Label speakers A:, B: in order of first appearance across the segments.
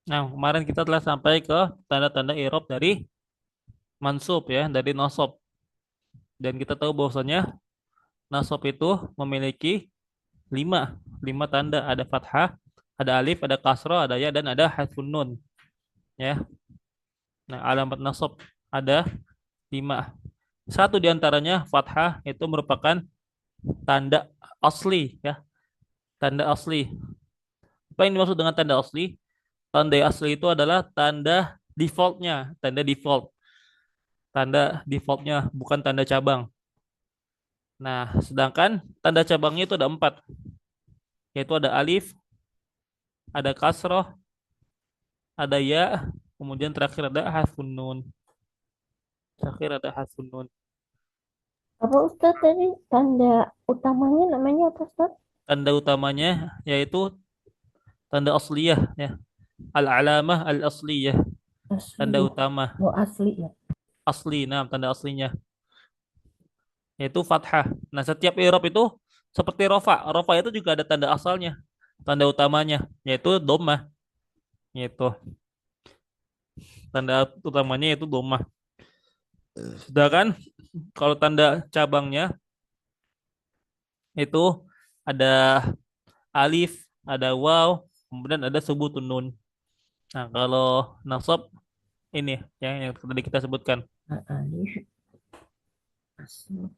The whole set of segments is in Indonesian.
A: Nah, kemarin kita telah sampai ke tanda-tanda i'rab dari mansub ya, dari nasab. Dan kita tahu bahwasanya nasab itu memiliki lima, lima tanda. Ada fathah, ada alif, ada kasrah, ada ya, dan ada hadfun nun. Ya, nah alamat nasab ada lima. Satu diantaranya fathah itu merupakan tanda asli ya, tanda asli. Apa yang dimaksud dengan tanda asli? Tanda asli itu adalah tanda defaultnya, tanda default, tanda defaultnya bukan tanda cabang. Nah, sedangkan tanda cabangnya itu ada empat, yaitu ada alif, ada kasroh, ada ya, kemudian terakhir ada harfun nun. Terakhir ada harfun nun.
B: Apa Ustadz tadi tanda utamanya namanya apa Ustadz?
A: Tanda utamanya yaitu tanda asliyah ya. Al-alamah al-asliyah, tanda
B: Asli.
A: utama
B: Oh asli ya.
A: asli, nah tanda aslinya yaitu fathah. Nah, setiap i'rab itu seperti rofa. Rofa itu juga ada tanda asalnya, tanda utamanya yaitu dhammah, yaitu tanda utamanya yaitu dhammah. Sedangkan kalau tanda cabangnya itu ada alif, ada waw, kemudian ada subutun nun. Nah, kalau nasab ini ya, yang tadi kita sebutkan.
B: Alif asli.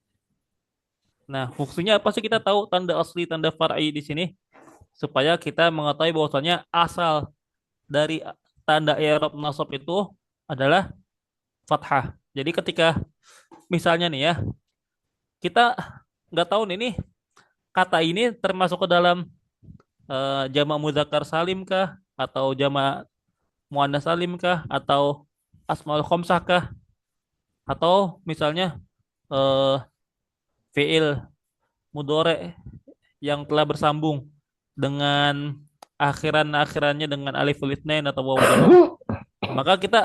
A: Nah, fungsinya apa sih kita tahu tanda asli, tanda far'i di sini? Supaya kita mengetahui bahwasanya asal dari tanda i'rab nasab itu adalah fathah. Jadi ketika misalnya nih ya, kita nggak tahu nih ini kata ini termasuk ke dalam jamak mudzakkar salim kah, atau jamak muannas salim kah, atau asmaul khamsah kah, atau misalnya eh, fiil mudhari yang telah bersambung dengan akhirannya dengan alif litnain atau wawu jamak. Maka kita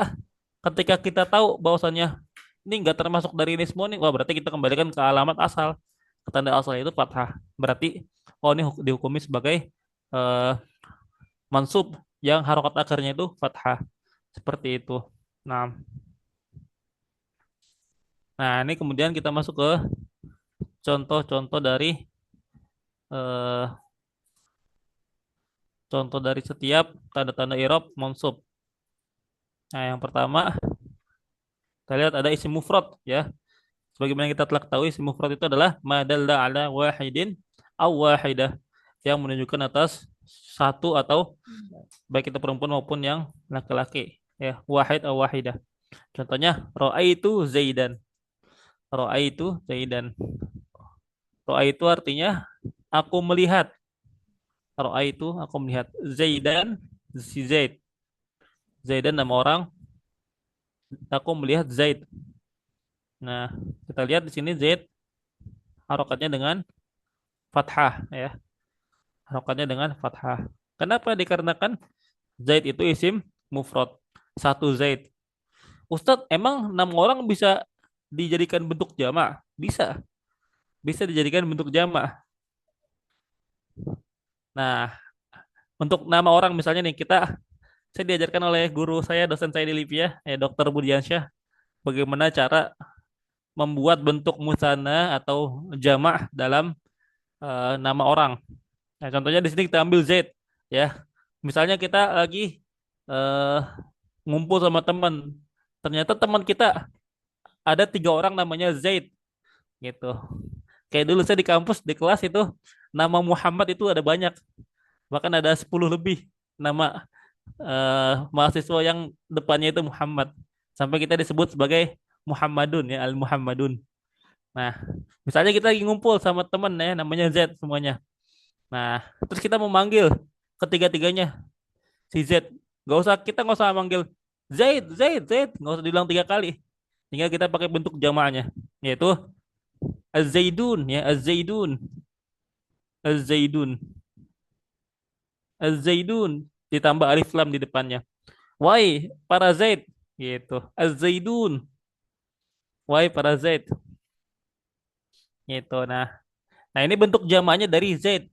A: ketika kita tahu bahwasannya ini nggak termasuk dari ini semua nih, wah berarti kita kembalikan ke alamat asal. Ke tanda asal itu fathah. Berarti oh ini dihukumi sebagai eh, mansub yang harokat akhirnya itu fathah. Seperti itu. Nah, nah ini kemudian kita masuk ke contoh-contoh dari eh, contoh dari setiap tanda-tanda i'rab mansub. Nah, yang pertama kita lihat ada isim mufrad ya. Sebagaimana kita telah ketahui, isim mufrad itu adalah ma dalla ala wahidin aw wahidah, yang menunjukkan atas satu atau baik itu perempuan maupun yang laki-laki. Ya, wahid aw wahidah. Contohnya raaitu Zaidan. Raaitu Zaidan. Raaitu artinya aku melihat. Raaitu aku melihat. Zaidan si Zaid. Zaidan nama orang, aku melihat Zaid. Nah, kita lihat di sini Zaid harokatnya dengan fathah ya. Harokatnya dengan fathah. Kenapa? Dikarenakan Zaid itu isim mufrad. Satu Zaid. Ustadz, emang 6 orang bisa dijadikan bentuk jamak? Bisa. Bisa dijadikan bentuk jamak. Nah, untuk nama orang misalnya nih, saya diajarkan oleh guru saya, dosen saya di Libya, Dr. Budiansyah, bagaimana cara membuat bentuk musanna atau jamak dalam nama orang. Nah, contohnya di sini kita ambil Z, ya. Misalnya kita lagi eh, ngumpul sama teman, ternyata teman kita ada 3 orang namanya Zaid, gitu. Kayak dulu saya di kampus di kelas itu nama Muhammad itu ada banyak, bahkan ada 10 lebih nama mahasiswa yang depannya itu Muhammad. Sampai kita disebut sebagai Muhammadun ya, Al Muhammadun. Nah, misalnya kita lagi ngumpul sama temen ya, namanya Z semuanya. Nah, terus kita mau manggil ketiga-tiganya si Z. Nggak usah manggil Zaid, Zaid, Zaid. Nggak usah diulang 3 kali. Tinggal kita pakai bentuk jamaahnya, yaitu Az-Zaidun ya, Az-Zaidun, Az-Zaidun, Az-Zaidun. Ditambah alif lam di depannya. Wahai para Zaid, gitu. Az-Zaidun, wahai para Zaid, gitu. Nah, ini bentuk jamaahnya dari Zaid.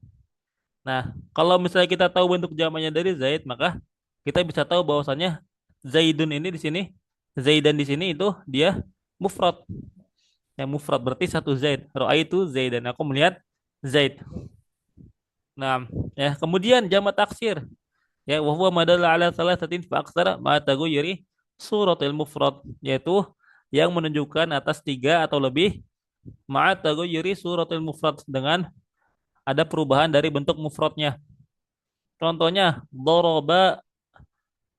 A: Nah, kalau misalnya kita tahu bentuk jamaknya dari Zaid, maka kita bisa tahu bahwasannya Zaidun ini di sini, Zaidan di sini itu dia mufrad. Ya, mufrad berarti satu Zaid. Ra'aitu Zaidan. Aku melihat Zaid. Nah, ya, kemudian jamak taksir. Ya, wa huwa madalla ala thalathatin fa aktsara ma taghayyuri suratil mufrad, yaitu yang menunjukkan atas tiga atau lebih ma taghayyuri suratil mufrad dengan ada perubahan dari bentuk mufradnya. Contohnya, daraba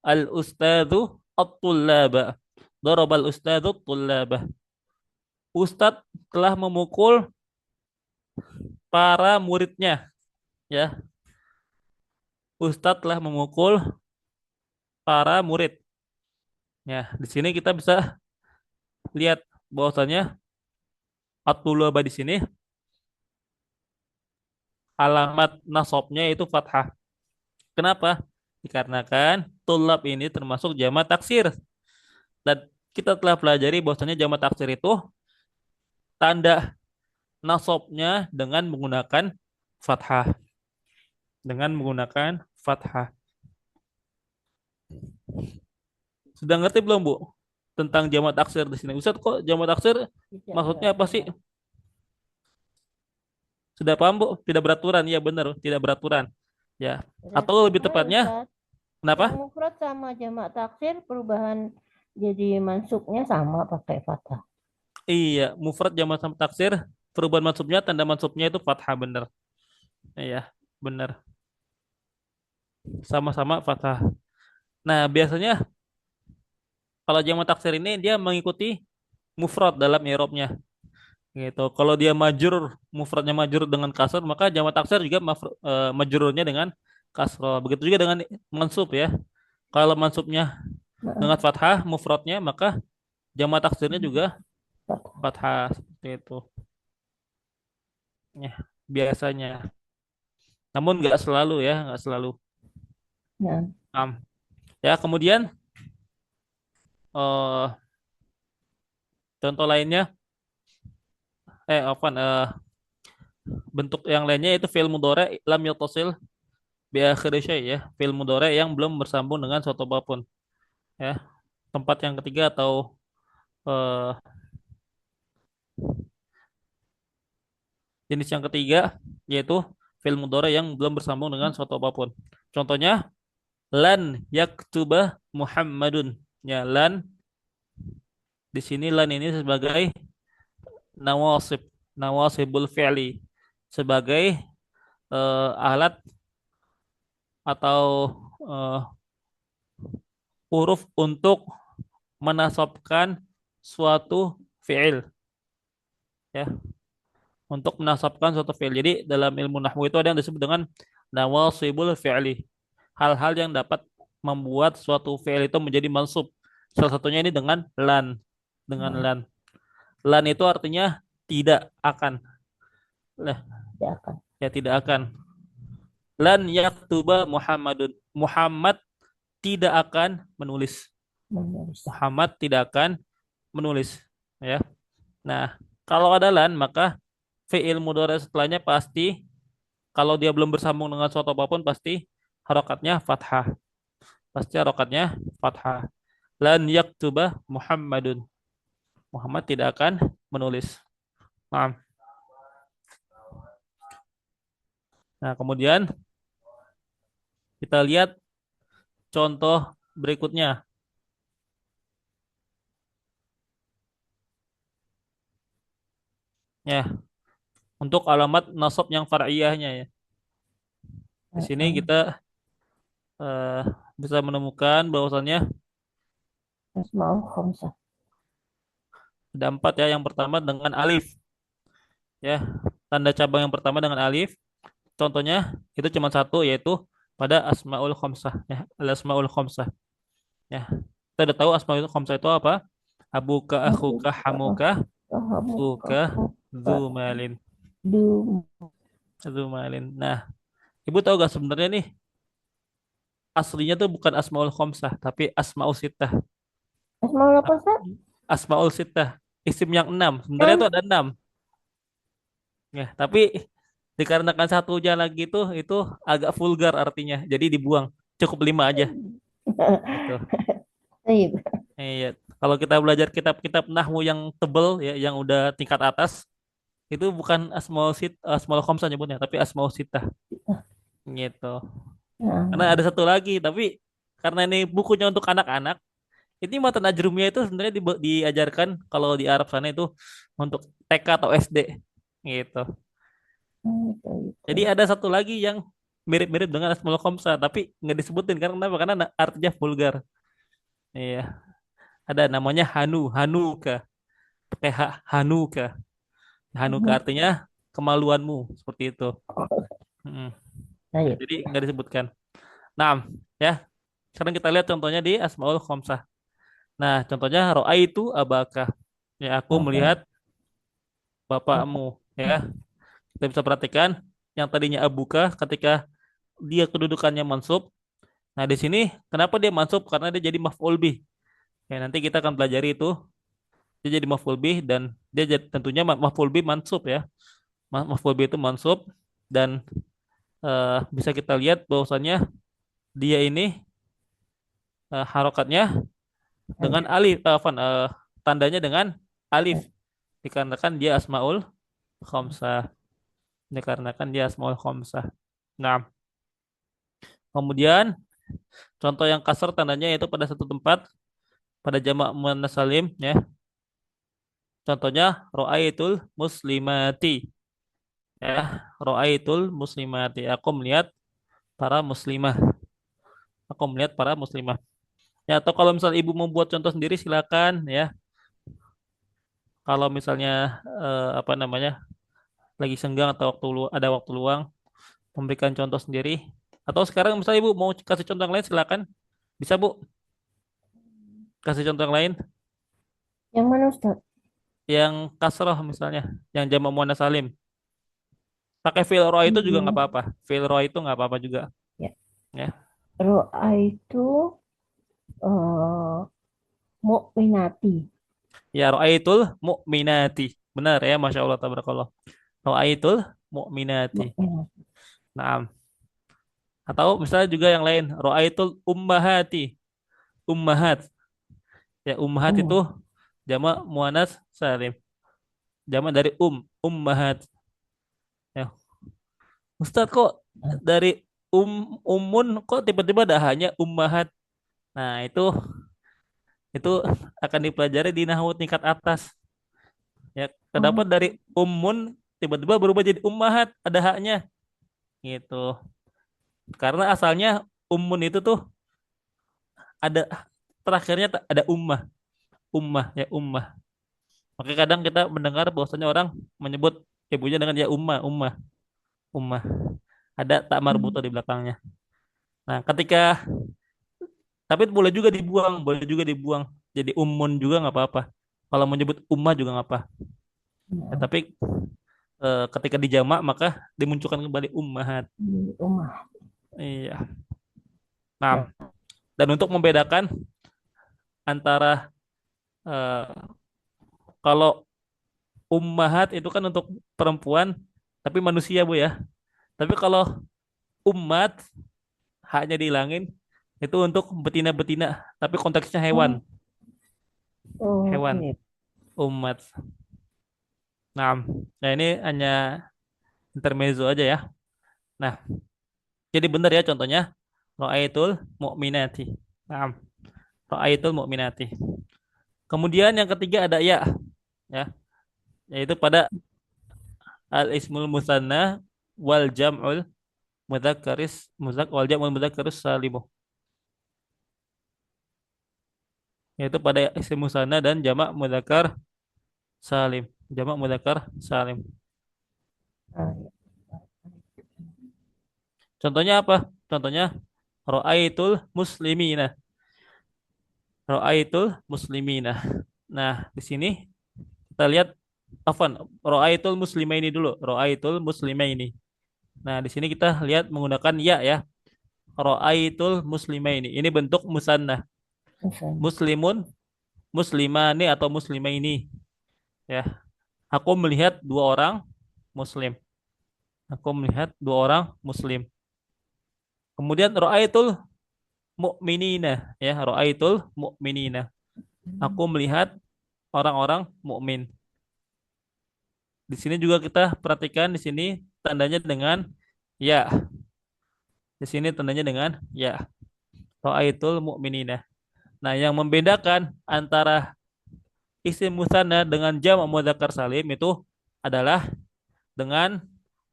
A: al-ustadzu at-tullaba. Daraba al-ustadzu at-tullaba. Ustadz telah memukul para muridnya, ya. Ustadz telah memukul para murid. Ya, di sini kita bisa lihat bahwasanya at-tullaba di sini alamat nasabnya itu fathah. Kenapa? Dikarenakan tulab ini termasuk jamak taksir. Dan kita telah pelajari bahwasanya jamak taksir itu tanda nasabnya dengan menggunakan fathah. Dengan menggunakan fathah. Sudah ngerti belum, Bu? Tentang jamak taksir di sini. Ustaz, kok jamak taksir
B: Tidak
A: maksudnya apa sih?
B: tidak.
A: Sudah paham, Bu? Tidak beraturan. Ya, benar, tidak beraturan. Ya.
B: Berarti
A: Atau lebih
B: gimana
A: tepatnya,
B: Ustaz? Yang
A: kenapa?
B: mufrad sama jamak taksir perubahan jadi mansubnya sama pakai fathah.
A: Iya, mufrad jamak sama taksir, perubahan mansubnya, tanda mansubnya itu fathah, benar. Iya, benar. Sama-sama fathah. Nah, biasanya kalau jamak taksir ini dia mengikuti mufrad dalam i'rabnya. Gitu. Kalau dia majrur, mufradnya majrur dengan kasr, maka jamak taksir juga majrurnya dengan kasroh. Begitu juga dengan mansub ya. Kalau mansubnya dengan
B: Nah,
A: fathah, mufradnya, maka jamak taksirnya juga
B: fathah.
A: fathah seperti itu. Ya, biasanya. Namun nggak selalu ya, nggak selalu.
B: Nah,
A: Ya, kemudian eh contoh lainnya, apa bentuk yang lainnya itu fi'il mudhari lam yattasil bi akhiri syai' ya, fi'il mudhari yang belum bersambung dengan suatu apapun ya. Tempat yang ketiga atau eh, jenis yang ketiga yaitu fi'il mudhari yang belum bersambung dengan suatu apapun. Contohnya lan yaktuba Muhammadun. Ya, lan di sini lan ini sebagai nawasib, nawasibul fi'li, sebagai alat atau eh, huruf untuk menasabkan suatu fi'il ya, untuk menasabkan suatu fi'il. Jadi dalam ilmu nahwu itu ada yang disebut dengan nawasibul fi'li. Hal-hal yang dapat membuat suatu fi'il itu menjadi mansub. Salah satunya ini dengan lan. Dengan
B: nah,
A: lan. Lan itu artinya tidak akan. Lah,
B: tidak akan
A: ya tidak akan. Lan yaktuba Muhammadun. Muhammad tidak akan menulis.
B: menulis.
A: Muhammad tidak akan menulis. Ya. Nah, kalau ada lan, maka fi'il mudhari setelahnya pasti, kalau dia belum bersambung dengan suatu apapun, pasti harokatnya fathah. Pasti harokatnya fathah. Lan yaktuba Muhammadun. Muhammad tidak akan menulis. Nah, nah, kemudian kita lihat contoh berikutnya. Ya, untuk alamat nasab yang far'iyahnya ya. Di sini
B: Heeh.
A: kita eh, bisa menemukan bahwasannya
B: Asmaul khamsah.
A: ada empat ya. Yang pertama dengan alif. Ya, tanda cabang yang pertama dengan alif. Contohnya itu cuma satu, yaitu pada asmaul khamsah ya, al asmaul khamsah ya. Kita udah tahu asmaul khamsah itu apa? Abuka,
B: Aku
A: akhuka, hamuka,
B: kamu
A: fuka,
B: kakak
A: zumalin,
B: du
A: zumalin. Nah, ibu tahu gak sebenarnya nih aslinya tuh bukan asmaul khamsah tapi asmaul sittah.
B: Asmaul apa Ustaz?
A: Asmaul sittah, isim yang enam. Sebenarnya
B: Yang
A: itu ada enam ya, tapi dikarenakan satunya lagi itu agak vulgar artinya, jadi dibuang. Cukup lima aja. Itu.
B: Baik.
A: Iya. Kalau kita belajar kitab-kitab nahwu yang tebel ya, yang udah tingkat atas, itu bukan asmaul khamsah nyebutnya, tapi asmaul sitah gitu. Karena
B: Nah,
A: ada satu lagi, tapi karena ini bukunya untuk anak-anak, ini matan ajrumiyah itu sebenarnya diajarkan kalau di Arab sana itu untuk TK atau SD gitu.
B: baik,
A: Jadi
B: baik.
A: ada satu lagi yang mirip-mirip dengan asmaul khamsah, tapi nggak disebutin karena kenapa? Karena artinya vulgar. Iya, ada namanya Hanuka, pakai Hanuka. Hanuka
B: Mhm.
A: artinya kemaluanmu, seperti itu. Mm. Ya,
B: Baik.
A: jadi nggak disebutkan. Nah, ya. Sekarang kita lihat contohnya di Asmaul Khomsah. Nah, contohnya roa itu abaka. Ya, aku
B: Oke.
A: melihat bapakmu. Ya, kita bisa perhatikan yang tadinya abuka ketika dia kedudukannya mansub. Nah, di sini kenapa dia mansub? Karena dia jadi maf'ul bih. Ya, nanti kita akan pelajari itu. Dia jadi maf'ul bih dan dia tentunya maf'ul bih mansub ya. Maf'ul bih itu mansub dan bisa kita lihat bahwasannya dia ini harokatnya dengan
B: Alif.
A: alif, tandanya dengan alif dikarenakan dia asmaul khamsah. Dikarenakan dia asmaul khamsah. Nah, kemudian contoh yang kasar tandanya yaitu pada satu tempat pada jamak muannas salim ya. Contohnya ro'aitul muslimati ya. Ro'aitul muslimati. Aku melihat para muslimah. Aku melihat para muslimah. Ya, atau kalau misal ibu membuat contoh sendiri silakan ya. Kalau misalnya apa namanya lagi senggang atau ada waktu luang memberikan contoh sendiri. Atau sekarang misalnya ibu mau kasih contoh yang lain silakan. Bisa bu kasih contoh yang lain.
B: Yang mana Ustaz?
A: Yang kasroh misalnya, yang jamak muannas salim. Pakai fi'il roh itu juga nggak
B: Hmm,
A: apa-apa. Fi'il roh itu nggak apa-apa juga.
B: ya.
A: Ya,
B: Roa itu eh mukminati.
A: ya ro'aitul mu'minati. Benar ya, masya Allah tabarakallah. Ro'aitul mu'minati.
B: Mukminati.
A: Nah, atau misalnya juga yang lain. Ro'aitul ummahati. Ummahat. Ya, ummahat itu
B: Hmm.
A: jamak muannas salim. Jamak dari ummahat. Ya, Ustadz kok dari umun kok tiba-tiba ada hanya ummahat. Nah, itu akan dipelajari di nahwu tingkat atas. Ya, terdapat
B: Oh,
A: dari ummun tiba-tiba berubah jadi ummahat, ada haknya gitu. Karena asalnya ummun itu tuh ada terakhirnya ada ummah ya ummah. Maka kadang kita mendengar bahwasanya orang menyebut ibunya dengan ya ummah. Ada tak
B: hmm.
A: marbuto di belakangnya. Nah, tapi boleh juga dibuang, boleh juga dibuang. Jadi ummun juga nggak apa-apa. Kalau menyebut ummah juga nggak apa. Ya,
B: Nah,
A: tapi ketika dijamak maka dimunculkan kembali ummahat.
B: di rumah.
A: Iya. Nah,
B: Nah,
A: dan untuk membedakan antara eh, kalau ummahat itu kan untuk perempuan tapi manusia Bu ya. Tapi kalau ummat haknya dihilangin itu untuk betina-betina tapi konteksnya hewan,
B: oh, oh,
A: hewan
B: baik.
A: umat. Nah, nah ini hanya intermezzo aja ya. Nah, jadi benar ya contohnya ra'aitul mu'minati. Nah, ra'aitul mu'minati. Kemudian yang ketiga ada ya, yaitu pada al ismul musanna wal jam'ul wal jam'ul mudzakkaris salimu. Yaitu pada isim musanna dan jamak mudzakkar salim. Jamak mudzakkar salim.
B: Ah, ya.
A: Contohnya apa? Contohnya ra'aitul muslimina. Ra'aitul muslimina. Nah, di sini kita lihat afan ra'aitul muslimaini dulu. Ra'aitul muslimaini. Nah, di sini kita lihat menggunakan ya. Ra'aitul muslimaini. Ini bentuk musanna.
B: Misalnya.
A: Muslimun, muslimani atau muslimaini. Ya, aku melihat dua orang muslim. Aku melihat dua orang muslim. Kemudian ra'aitul mu'minina ya, ra'aitul mu'minina. Aku melihat orang-orang mukmin. Di sini juga kita perhatikan di sini tandanya dengan ya. Di sini tandanya dengan ya. Ra'aitul mu'minina. Nah, yang membedakan antara isim musanna dengan jamak mudzakkar salim itu adalah dengan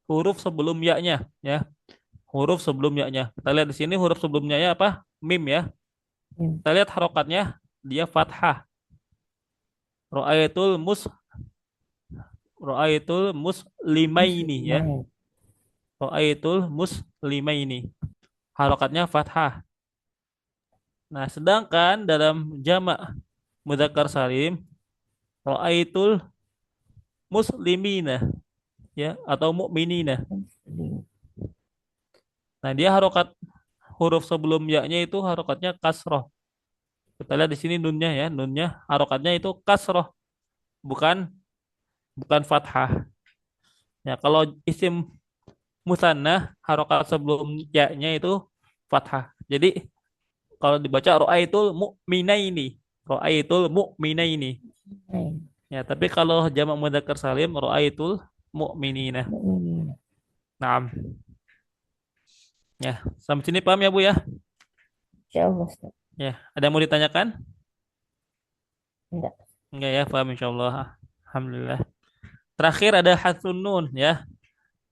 A: huruf sebelum ya-nya ya. Huruf sebelum ya-nya. Kita lihat di sini huruf sebelumnya ya apa? Mim ya.
B: Ya.
A: Kita lihat harokatnya dia fathah. Ra'aitul mus Ra'aitul muslimaini ya.
B: Muslimah.
A: Ra'aitul muslimaini. Harokatnya fathah. Nah, sedangkan dalam jamak mudzakkar salim ra'aitul muslimina ya atau mukminina.
B: Muslim.
A: Nah, dia harokat huruf sebelum ya-nya itu harokatnya kasroh. Kita lihat di sini nunnya ya, nunnya harokatnya itu kasroh, bukan bukan fathah. Ya, kalau isim musanna harokat sebelum ya-nya itu fathah. Jadi kalau dibaca ro'aitul mu'minaini, ro'aitul mu'minaini.
B: Lain.
A: Ya, tapi kalau jamak mudzakkar salim ro'aitul mu'minina.
B: Mukminin.
A: Naam. Ya, sampai sini paham ya Bu ya?
B: Insyaallah Ustaz.
A: Ya, ada yang mau ditanyakan?
B: Enggak.
A: Enggak ya, paham insyaallah. Alhamdulillah. Terakhir ada hasfun nun ya.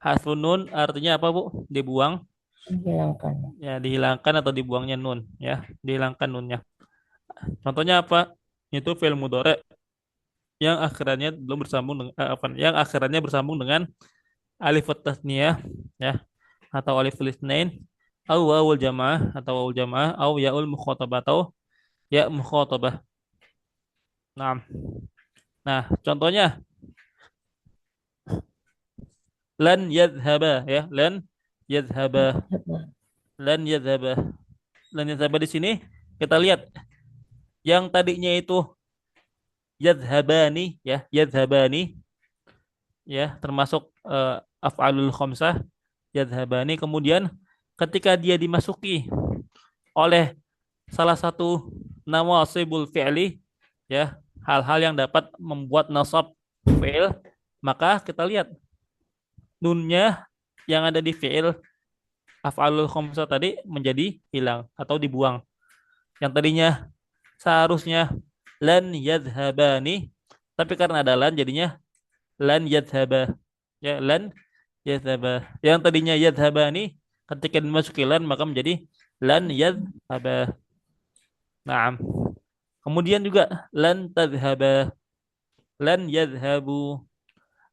A: Hasfun nun artinya apa Bu? Dibuang,
B: Menghilangkan.
A: ya dihilangkan atau dibuangnya nun ya, dihilangkan nunnya. Contohnya apa? Itu fi'il mudhari yang akhirannya belum bersambung dengan apa? Yang akhirannya bersambung dengan alif tasniyah ya atau alif lisnain au wawul jamaah atau wawul jamaah au yaul mukhatabah atau ya mukhatabah. Nah, nah contohnya lan yadhaba ya, lan yadhaba,
B: Sabar.
A: lan yadhaba. Lan yadhaba di sini kita lihat yang tadinya itu yadhhabani ya, yadhhabani ya termasuk af'alul khamsah yadhhabani, kemudian ketika dia dimasuki oleh salah satu nawasibul fi'li ya, hal-hal yang dapat membuat nasab fi'il, maka kita lihat nunnya yang ada di fi'il af'alul khamsah tadi menjadi hilang atau dibuang. Yang tadinya seharusnya lan yadhhabani, tapi karena ada lan jadinya lan yadhhaba ya, lan yadhhaba. Yang tadinya yadhhabani ketika dimasuki lan maka menjadi lan yadhhaba. Naam. Kemudian juga lan tadhhaba, lan yadhhabu,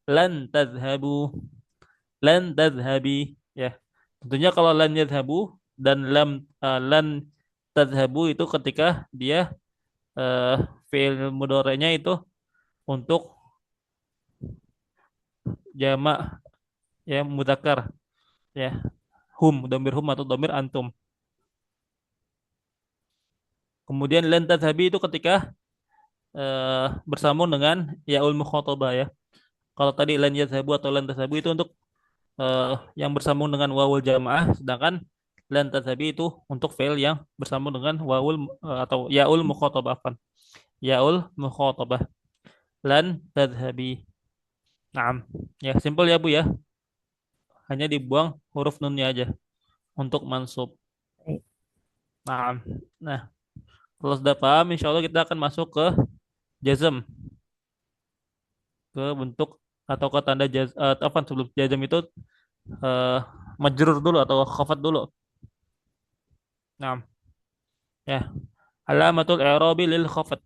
A: lan tadhhabu, lan tadhhabi ya. Tentunya kalau lan yadhhabu dan lan tadhhabu itu ketika dia eh, fi'il mudhari'nya itu untuk jamak ya mudzakkar ya, hum atau domir antum. Kemudian lan tadhhabi itu ketika bersambung dengan yaul mukhatabah ya. Kalau tadi lan yadhhabu atau lan tadhhabu itu untuk yang bersambung dengan wawul jamaah, sedangkan lan tadhhabi itu untuk fi'il yang bersambung dengan wawul atau yaul mukhatabah. Yaul mukhatabah. Lan tadhhabi. Naam. Ya, simpel ya Bu ya. Hanya dibuang huruf nunnya aja untuk mansub.
B: Baik.
A: Naam. Nah, kalau sudah paham, insya Allah kita akan masuk ke jazm, ke bentuk atau ke tanda apa sebelum jazm itu eh, majrur dulu atau khafat dulu. Nah, ya, alamatul i'rabi lil khafat.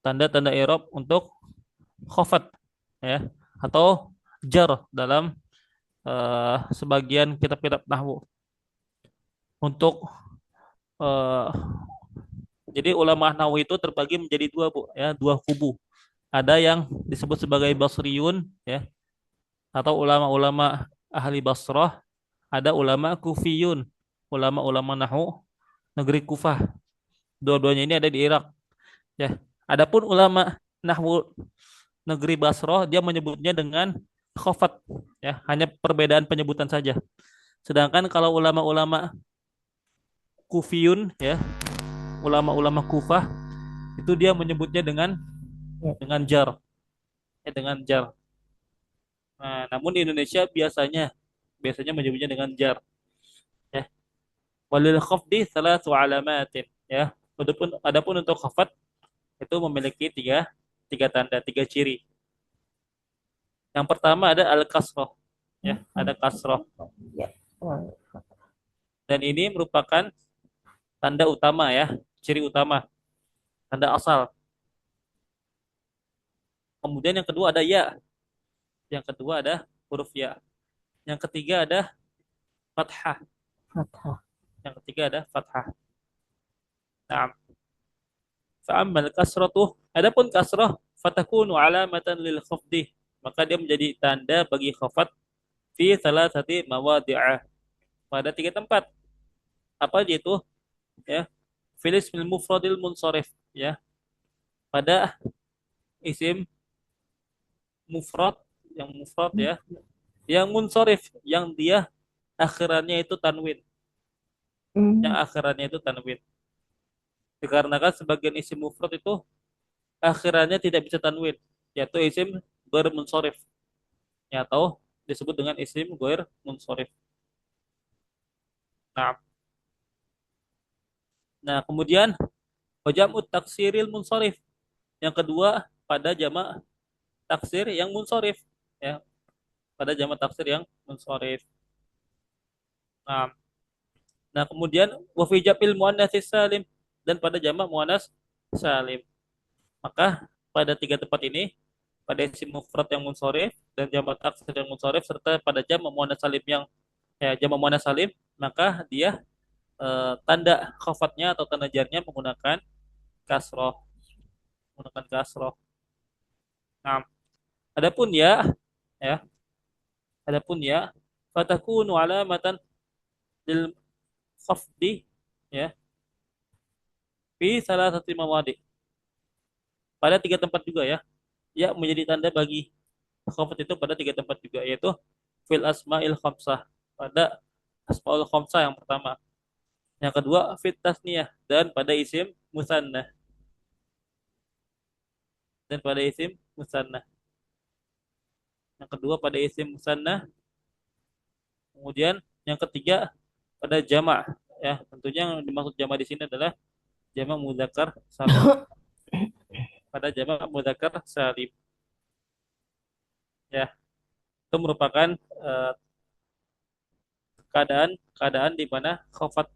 A: Tanda-tanda i'rab untuk khafat ya atau jar dalam sebagian kitab-kitab nahwu. Untuk eh, jadi ulama nahwu itu terbagi menjadi dua Bu ya, dua kubu. Ada yang disebut sebagai basriyun ya atau ulama-ulama ahli Basrah, ada ulama kufiyun, ulama-ulama nahwu negeri Kufah. Dua-duanya ini ada di Irak ya. Adapun ulama nahwu negeri Basrah dia menyebutnya dengan khafat ya, hanya perbedaan penyebutan saja. Sedangkan kalau ulama-ulama Kufiyun ya, ulama-ulama Kufah itu dia menyebutnya
B: Ya.
A: dengan jar, ya, dengan jar. Nah, namun di Indonesia biasanya menyebutnya dengan jar ya. Walil khafdi salatu alamatin ya. Adapun untuk khafat itu memiliki tiga tanda, tiga ciri. Yang pertama ada al-kasroh ya, ada kasroh.
B: Ya. Wah,
A: Dan ini merupakan tanda utama ya, ciri utama, tanda asal. Kemudian yang kedua ada ya, yang kedua ada huruf ya. Yang ketiga ada fathah,
B: fathah.
A: yang ketiga ada fathah. Nah, fa'ammal kasratu, adapun kasrah fatakunu alamatan lil khafdi, maka dia menjadi tanda bagi khafat fi salasati mawadi'ah, pada tiga tempat. Apa aja itu? Ya, filis bil mufradil munsharif ya, pada isim mufrad, yang mufrad ya, yang munsharif, yang dia akhirannya itu tanwin, yang
B: Hmm.
A: akhirannya itu tanwin. Dikarenakan sebagian isim mufrad itu akhirannya tidak bisa tanwin, yaitu isim ghair munsharif, ya, atau disebut dengan isim ghair munsharif. Nah, nah kemudian wajamut taksiril munsharif. Yang kedua pada jamak taksir yang munsharif ya, pada jamak taksir yang munsharif. Nah, nah kemudian wa fi jam'il muannats salim, dan pada jamak muannas salim. Maka pada tiga tempat ini, pada isim mufrad yang munsharif dan jamak taksir yang munsharif serta pada jamak muannas salim yang jamak muannas salim, maka dia tanda khafatnya atau tanda jarnya menggunakan kasroh, menggunakan kasroh. Nah, adapun ya, adapun ya, fatakunu alamatan lil khafdi ya, fi salah satu mawadi, pada tiga tempat juga ya, ya menjadi tanda bagi khafat itu pada tiga tempat juga, yaitu fil asma'il khamsah, pada asmaul khamsah yang pertama. Yang kedua fit tasniyah, dan pada isim musanna, dan pada isim musanna. Yang kedua pada isim musanna. Kemudian yang ketiga pada jama' ya, tentunya yang dimaksud jama' di sini adalah jama' mudzakkar salim, pada jama' mudzakkar salim ya. Itu merupakan keadaan di mana khafat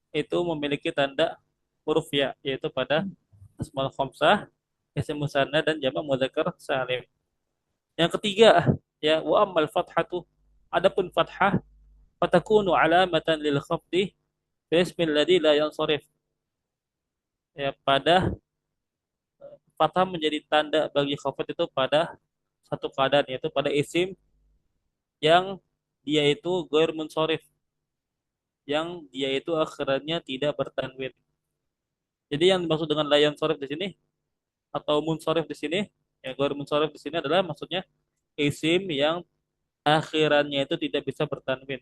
A: itu memiliki tanda huruf ya, yaitu pada asmaul khamsah, isim musanna, dan jamak mudzakkar salim. Yang ketiga ya, wa ammal fathatu, adapun fathah fatakunu alamatan lil khafdi fi ismil ladzi la yansharif ya, pada fathah menjadi tanda bagi khafat itu pada satu keadaan, yaitu pada isim yang dia itu ghair munsharif, yang dia itu akhirannya tidak bertanwin. Jadi yang dimaksud dengan la yansharif di sini atau munsharif di sini, ya ghair munsharif di sini adalah maksudnya isim yang akhirannya itu tidak bisa bertanwin.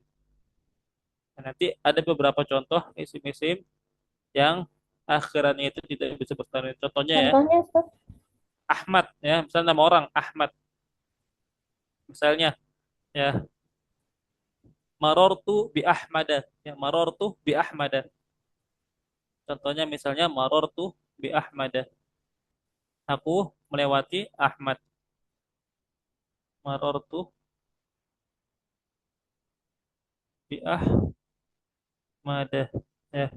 A: Nah, nanti ada beberapa contoh isim-isim yang akhirannya itu tidak bisa bertanwin. Contohnya ya,
B: Contohnya, Ustaz?
A: Ahmad ya, misalnya nama orang Ahmad. Misalnya ya, marortu bi Ahmada, ya, marortu bi Ahmada. Contohnya misalnya marortu bi Ahmada. Aku melewati Ahmad. Marortu bi Ahmada. Ya.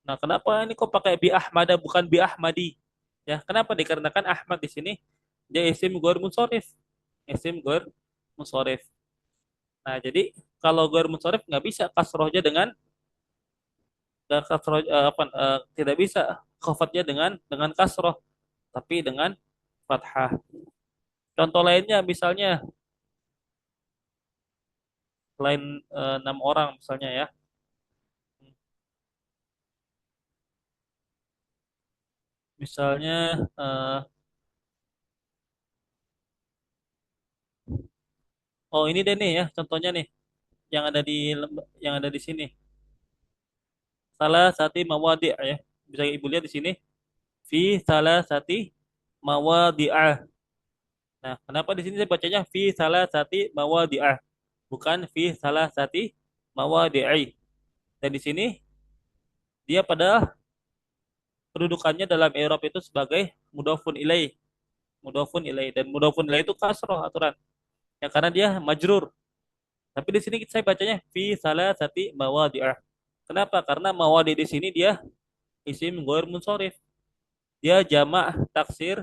A: Nah, kenapa ini kok pakai bi Ahmada bukan bi Ahmadi? Ya, kenapa? Dikarenakan Ahmad di sini dia isim ghair munsharif. Isim ghair munsharif. Nah, jadi kalau ghair munsharif nggak bisa kasrohnya dengan tidak bisa khafatnya dengan kasroh, tapi dengan fathah. Contoh lainnya misalnya selain 6 orang misalnya ya. Misalnya oh ini deh nih ya contohnya nih, yang ada di yang ada di sini. salah sati mawadi' ya. Bisa Ibu lihat di sini fi salah sati mawadi'ah. Nah, kenapa di sini saya bacanya fi salah sati mawadi'ah, bukan fi salah sati mawadi'i. Dan di sini dia pada kedudukannya dalam i'rab itu sebagai mudhofun ilaih, mudhofun ilaih dan mudhofun ilaih itu kasroh aturan. Ya karena dia majrur. Tapi di sini saya bacanya fi salah sati mawadi'ah. Kenapa? Karena mawadi di sini dia isim ghair munsharif. Dia jamak taksir,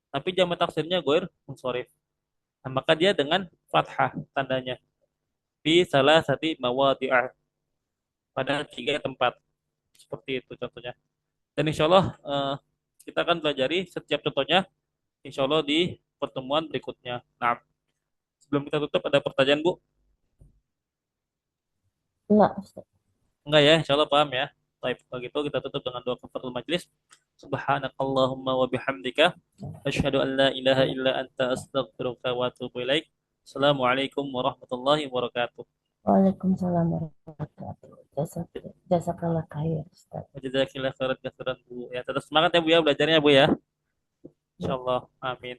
A: tapi jamak taksirnya ghair munsharif. Nah, maka dia dengan fathah tandanya. Fi salah sati mawadi'ah. Pada tiga tempat. Seperti itu contohnya. Dan insya Allah kita akan pelajari setiap contohnya insya Allah di pertemuan berikutnya. Nah, sebelum kita tutup ada pertanyaan Bu?
B: Enggak, Ustaz.
A: Enggak ya, insya Allah paham ya. Baik, kalau gitu kita tutup dengan doa kafaratul majlis. Subhanakallahumma wa bihamdika asyhadu an la ilaha illa anta astaghfiruka wa atubu ilaik. Assalamualaikum warahmatullahi wabarakatuh.
B: Waalaikumsalam warahmatullahi wabarakatuh. Jazakallah khair, Ustaz.
A: Jazakallahu khairan katsiran Bu. Ya, tetap semangat ya Bu ya belajarnya Bu ya. Insyaallah. Amin.